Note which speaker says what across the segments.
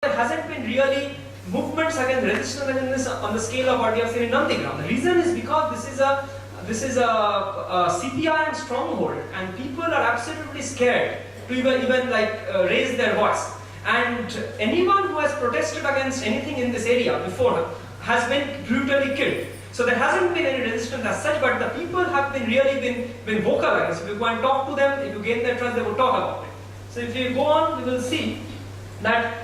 Speaker 1: there hasn't been really movements against resistance against this on the scale of what we have seen in Nandigram. The reason is because this is a CPIM stronghold, and people are absolutely scared to even raise their voice. And anyone who has protested against anything in this area before has been brutally killed. So there hasn't been any resistance as such, but the people have really been vocal against. If you go and talk to them, if you gain their trust, they will talk about it. So if you go on, we will see that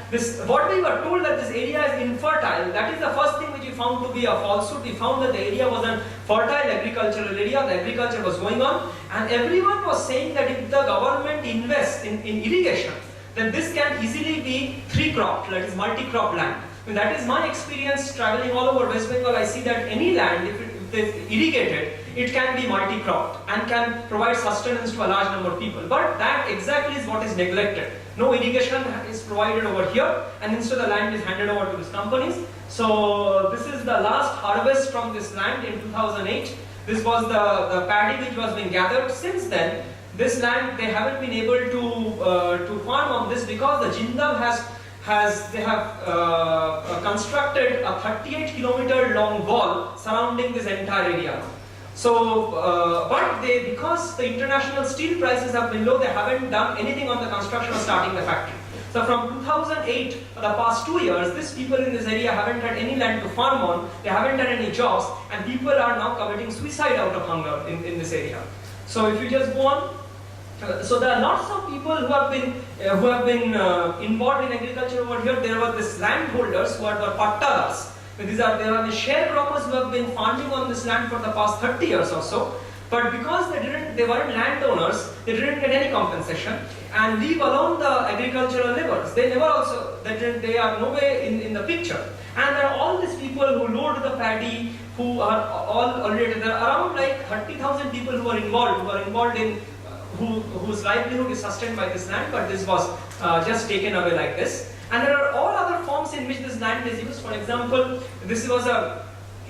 Speaker 1: what we were told that this area is infertile, that is the first thing which we found to be a falsehood. We found that the area was a fertile agricultural area, the agriculture was going on, and everyone was saying that if the government invests in irrigation, then this can easily be three-cropped, that is multi-crop land. I mean, that is my experience traveling all over West Bengal. I see that any land, if it is irrigated, it can be multi-cropped and can provide sustenance to a large number of people. But that exactly is what is neglected. No irrigation is provided over here, and instead the land is handed over to these companies. So this is the last harvest from this land in 2008. This was the paddy which was being gathered. Since then, this land, they haven't been able to farm on this because the Jindal they have constructed a 38-kilometer long wall surrounding this entire area. So, but because the international steel prices have been low, they haven't done anything on the construction of starting the factory. So from 2008, for the past 2 years, these people in this area haven't had any land to farm on, they haven't done any jobs, and people are now committing suicide out of hunger in this area. So if you just go on, so there are lots of people who have been involved in agriculture over here. There were these landholders who were pattadas. There are the sharecroppers who have been farming on this land for the past 30 years or so. But because they weren't landowners, they didn't get any compensation. And leave alone the agricultural laborers. They are nowhere in the picture. And there are all these people who load the paddy, who are all already, there are around like 30,000 people who are involved in whose livelihood is sustained by this land, but this was just taken away like this. And there are all other forms in which this land is used. For example, this was an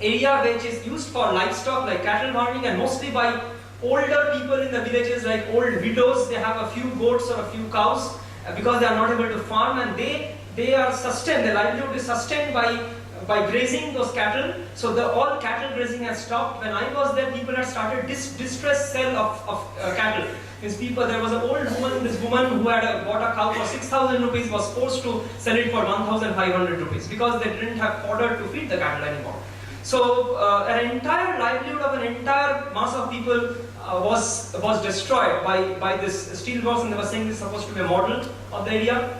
Speaker 1: area which is used for livestock like cattle farming, and mostly by older people in the villages, like old widows. They have a few goats or a few cows because they are not able to farm, and they are sustained, their livelihood is sustained by grazing those cattle. So all cattle grazing has stopped. When I was there, people had started distress sale of cattle. There was an old woman, this woman who had bought a cow for 6,000 rupees was forced to sell it for 1,500 rupees because they didn't have fodder to feed the cattle anymore. So an entire livelihood of an entire mass of people was destroyed by this steel works, and they were saying this is supposed to be a model of the area.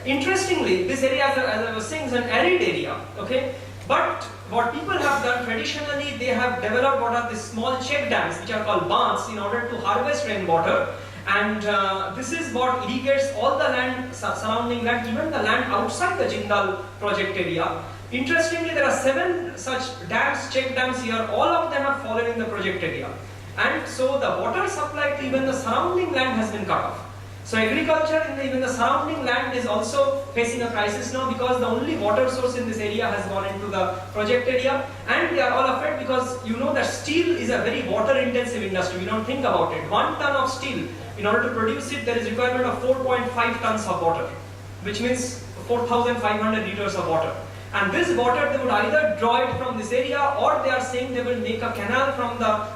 Speaker 1: Interestingly, this area, as I was saying, is an arid area, okay? But what people have done traditionally, they have developed what are these small check dams, which are called barns, in order to harvest rainwater. And this is what irrigates all the land, surrounding land, even the land outside the Jindal project area. Interestingly, there are 7 such dams, check dams here. All of them have fallen in the project area. And so the water supply to even the surrounding land has been cut off. So agriculture in even the surrounding land is also facing a crisis now, because the only water source in this area has gone into the project area, and they are all afraid because you know that steel is a very water intensive industry. We don't think about it. 1 ton of steel, in order to produce it, there is requirement of 4.5 tons of water, which means 4,500 liters of water. And this water, they would either draw it from this area, or they are saying they will make a canal from the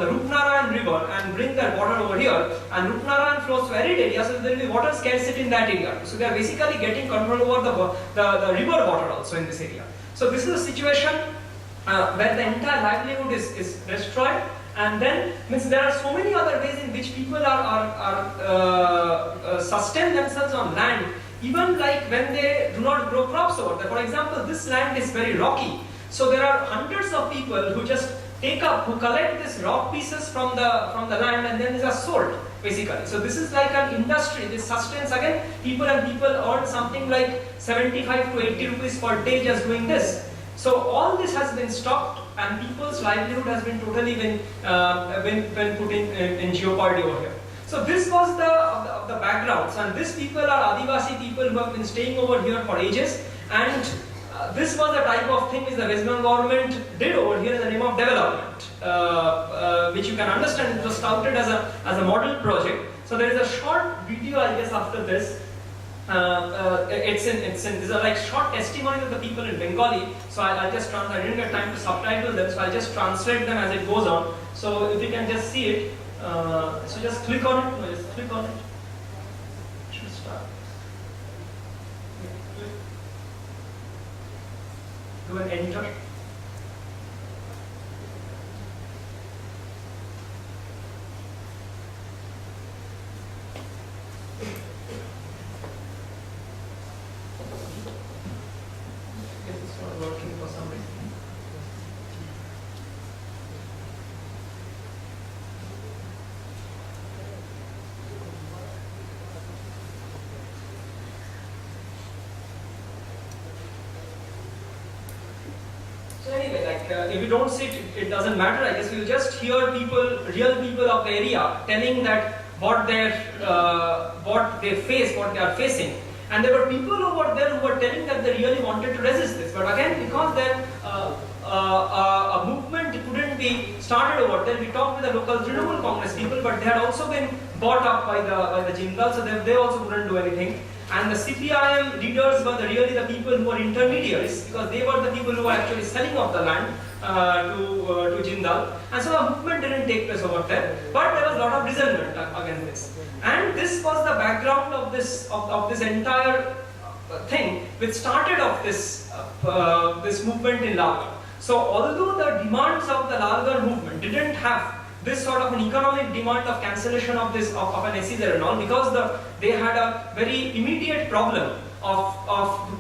Speaker 1: Rupnarayan river and bring that water over here. And Rupnarayan flows to arid area, so there will be water scarcity in that area. So they are basically getting control over the river water also in this area. So this is a situation where the entire livelihood is destroyed. And then there are so many other ways in which people sustain themselves on land. Even like when they do not grow crops over there. For example, this land is very rocky. So there are hundreds of people who just who collect these rock pieces from the land, and then these are sold, basically. So this is like an industry. This sustains again people, and people earn something like 75 to 80 rupees per day just doing this. So all this has been stopped, and people's livelihood has been totally been put in jeopardy over here. So this was the backgrounds, and these people are Adivasi people who have been staying over here for ages, and this was the type of thing which the West Bengal government did over here in the name of development, which you can understand it was touted as a model project. So there is a short video, I guess, after this, these are like short testimonies of the people in Bengali. So I didn't get time to subtitle them, so I'll just translate them as it goes on. So if you can just see it, so just click on it. No, just click on it. It should start. Do an enter. Working for some reason. So anyway, like if you don't see it, it doesn't matter. I guess you'll just hear people, real people of the area, telling that what they face, what they are facing. And there were people over there who were telling that they really wanted to resist this. But again, because then a movement couldn't be started over there, we talked with the local Tribunal Congress people, but they had also been bought up by the Jindal, so they also couldn't do anything. And the CPIM leaders were really the people who were intermediaries, because they were the people who were actually selling off the land to Jindal. And so the movement didn't take place over there, but there was a lot of resentment against this. And this was the background of this entire thing, which started off this movement in Lalgarh. So although the demands of the Lalgarh movement didn't have this sort of an economic demand of cancellation of an SEZ and all, because they had a very immediate problem of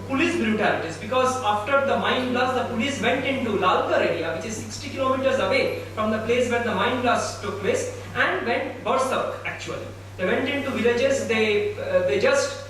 Speaker 1: police brutalities, because after the mine blast, the police went into Lalgarh area, which is 60 kilometers away from the place where the mine blast took place, and went berserk actually. They went into villages, they just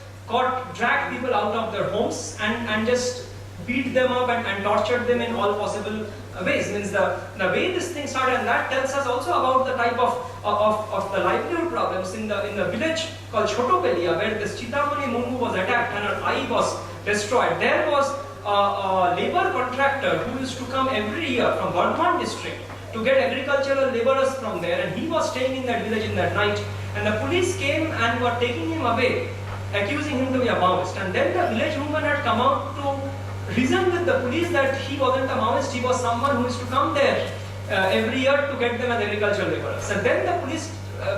Speaker 1: dragged people out of their homes and just beat them up and tortured them in all possible ways. Means the way this thing started, and that tells us also about the type of the livelihood problems in the village called Chotopelia, where this Chitamani Mungu was attacked and her eye was destroyed. There was a labor contractor who used to come every year from Bardhaman district to get agricultural laborers from there, and he was staying in that village in that night, and the police came and were taking him away, accusing him to be a Maoist. And then the village woman had come out to reason with the police that he wasn't a Maoist, he was someone who used to come there every year to get them as agricultural laborers. And then the police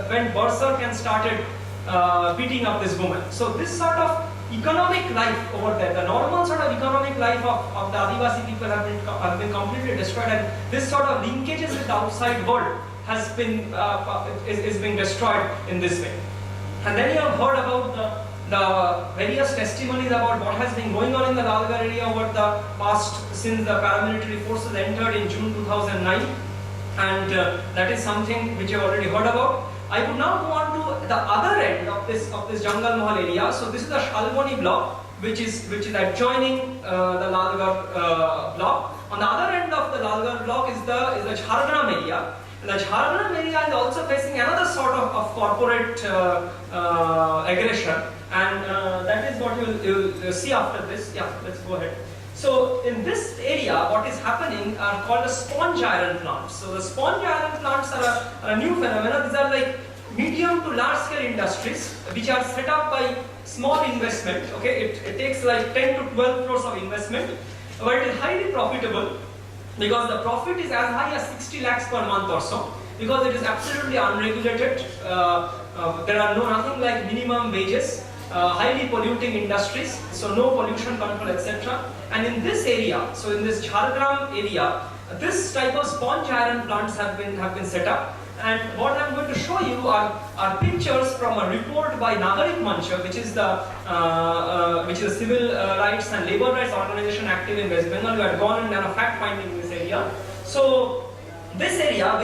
Speaker 1: went berserk and started beating up this woman. So this sort of economic life over there, the normal sort of economic life of the Adivasi people have been completely destroyed, and this sort of linkages with the outside world has been is being destroyed in this way. And then you have heard about the various testimonies about what has been going on in the Lalgarh area over the past, since the paramilitary forces entered in June 2009, and that is something which you have already heard about. I would now go on to the other end of this Jangal Mahal area. So this is the Shalboni block, which is adjoining the Lalgarh block. On the other end of the Lalgarh block is the Jhargram area. And the Jhargram area is also facing another sort of corporate aggression, and that is what you'll see after this. Yeah, let's go ahead. So in this area, what is happening are called the sponge iron plants. So the sponge iron plants are a new phenomenon. These are like medium to large scale industries which are set up by small investment. Okay, it takes like 10 to 12 crores of investment, but it is highly profitable because the profit is as high as 60 lakhs per month or so, because it is absolutely unregulated. There are nothing like minimum wages. Highly polluting industries, so no pollution control, etc. And in this area, so in this Jhargram area, this type of sponge iron plants have been set up. And what I'm going to show you are pictures from a report by Nagarik Mancha, which is a civil rights and labor rights organization active in West Bengal, who had gone and done a fact finding in this area. So this area,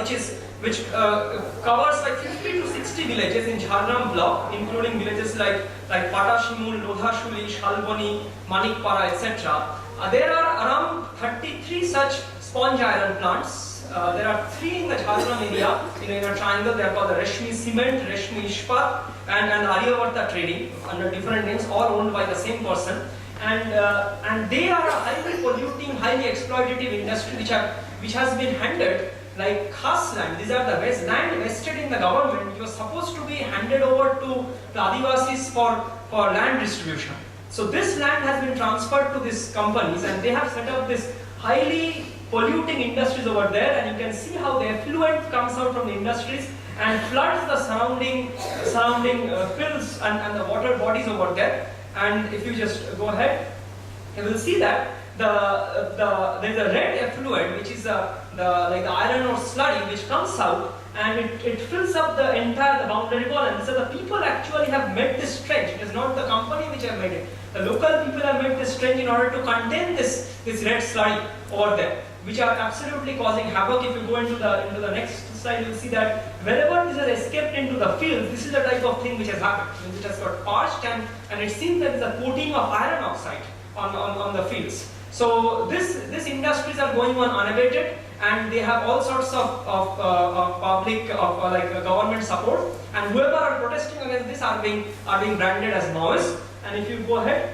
Speaker 1: which covers like 50 to 60 villages in Jhargram block, including villages like Patashimul, Lodhashuli, Shalboni, Manikpara, etc. There are around 33 such sponge iron plants. There are 3 in the Jhargram area in a triangle. They are called the Reshmi Cement, Reshmi Ishpat, and Aryavarta Trading, under different names, all owned by the same person. And they are a highly polluting, highly exploitative industry which has been handed like khas land. These are the land vested in the government, which was supposed to be handed over to the Adivasis for for land distribution. So this land has been transferred to these companies, and they have set up this highly polluting industries over there, and you can see how the effluent comes out from the industries and floods the surrounding fields and the water bodies over there. And if you just go ahead, you will see that there's a red effluent, which is like the iron ore slurry, which comes out, and it fills up the entire boundary wall. And so the people actually have made this trench. It is not the company which have made it. The local people have made this trench in order to contain this red slurry over there, which are absolutely causing havoc. If you go into the next slide, you will see that wherever this has escaped into the fields, this is the type of thing which has happened. It has got parched, and it seems that there is a coating of iron oxide on the fields. So these industries are going on unabated, and they have all sorts of public government support, and whoever are protesting against this are being branded as Maoists. And if you go ahead,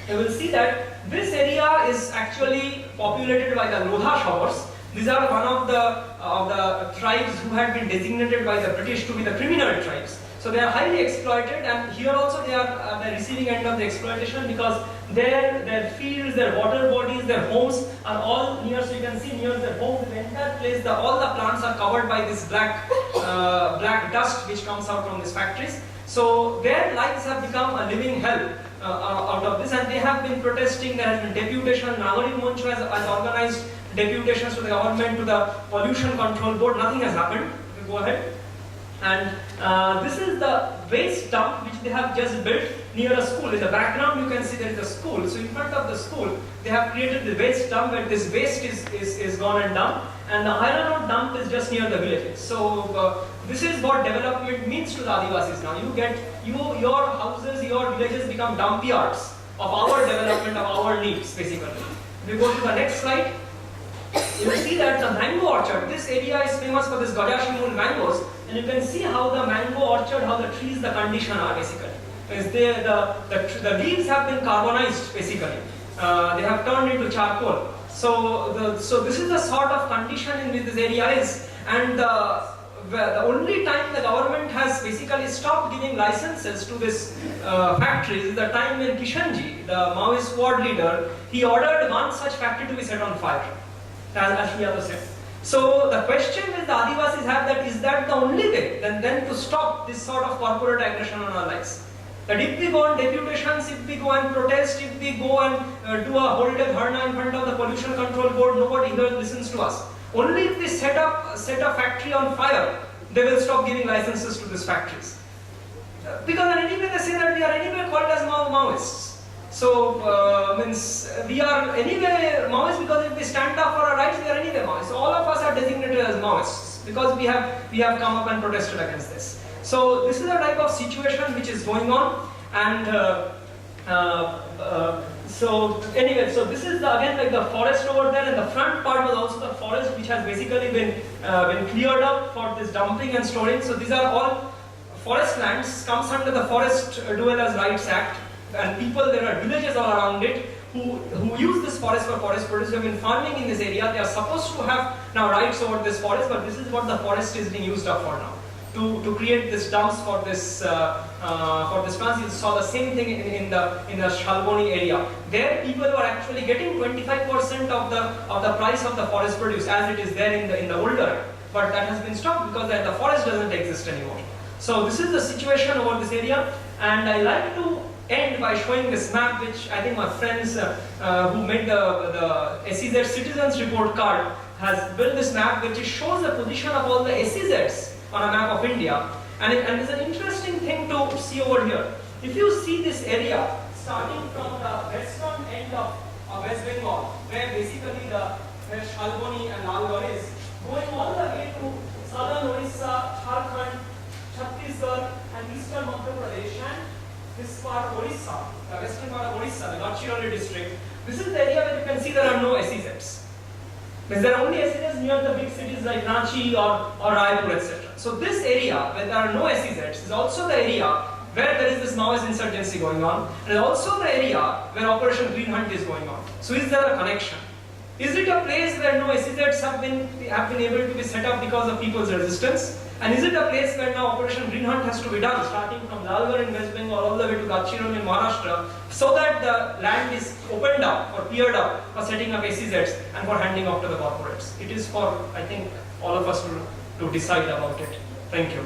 Speaker 1: you will see that this area is actually populated by the Lodha Shawars. These are one of the tribes who had been designated by the British to be the criminal tribes. So they are highly exploited, and here also they are the receiving end of the exploitation, because their fields, their water bodies, their homes are all near. So you can see near their homes, the entire place, all the plants are covered by this black dust which comes out from these factories. So their lives have become a living hell out of this, and they have been protesting. There has been deputation. Nagari Moncho has organized deputations to the government, to the pollution control board. Nothing has happened. Go ahead. And this is the waste dump which they have just built near a school. In the background you can see there is a school. So in front of the school they have created the waste dump, where this waste is gone and dumped, and the iron ore dump is just near the villages. So this is what development means to the Adivasis now. Your houses, your villages become dump yards of our development, of our needs basically. If we go to the next slide, you will see that the mango orchard, this area is famous for this Gajashimul mangoes, and you can see how the mango orchard, how the trees, the condition are basically. The leaves have been carbonized basically. They have turned into charcoal. So this is the sort of condition in which this area is, and the only time the government has basically stopped giving licenses to this factories is the time when Kishanji, the Maoist squad leader, he ordered one such factory to be set on fire, as Shriya said. So the question which the Adivasis have, that is that the only way then to stop this sort of corporate aggression on our lives? That if we go on deputations, if we go and protest, if we go and do a whole day dharna in front of the pollution control board, nobody here listens to us. Only if we set a factory on fire, they will stop giving licenses to these factories. Because anyway they say that we are anyway called as Maoists. So means we are anyway Maoists, because if we stand up for our rights, we are anyway Maoists. So all of us are designated as Maoists because we have come up and protested against this. So this is the type of situation which is going on, and so anyway, so this is again like the forest over there, and the front part was also the forest which has basically been cleared up for this dumping and storing. So these are all forest lands, comes under the Forest Dwellers Rights Act, and people, there are villages all around it who use this forest for forest produce, who have been farming in this area. They are supposed to have now rights over this forest, but this is what the forest is being used up for now. To create this dumps for this plants. You saw the same thing in the Shalboni area. There people were actually getting 25% of the price of the forest produce as it is there in the older, but that has been stopped because the forest doesn't exist anymore. So this is the situation over this area, and I like to end by showing this map, which I think my friends who made the SEZ Citizens Report card has built this map, which shows the position of all the SEZs on a map of India, and there's an interesting thing to see over here. If you see this area starting from the western end of West Bengal, where basically where Shalboni and Lalgड़ is, going all the way to southern Orissa, Jharkhand, Chhattisgarh, and eastern Madhya Pradesh, and this part of Orissa, the western part of Orissa, the Gadchiroli district. This is the area where you can see there are no SEZs. There are only SEZs near the big cities like Ranchi or Raipur, etc. So this area where there are no SEZs is also the area where there is this Maoist insurgency going on, and also the area where Operation Green Hunt is going on. So is there a connection? Is it a place where no SEZs have been able to be set up because of people's resistance? And is it a place where now Operation Green Hunt has to be done, starting from Lalgarh in West Bengal all the way to Gadchiroly in Maharashtra, so that the land is opened up or cleared up for setting up SEZs and for handing off to the corporates? It is for, I think, all of us to decide about it. Thank you.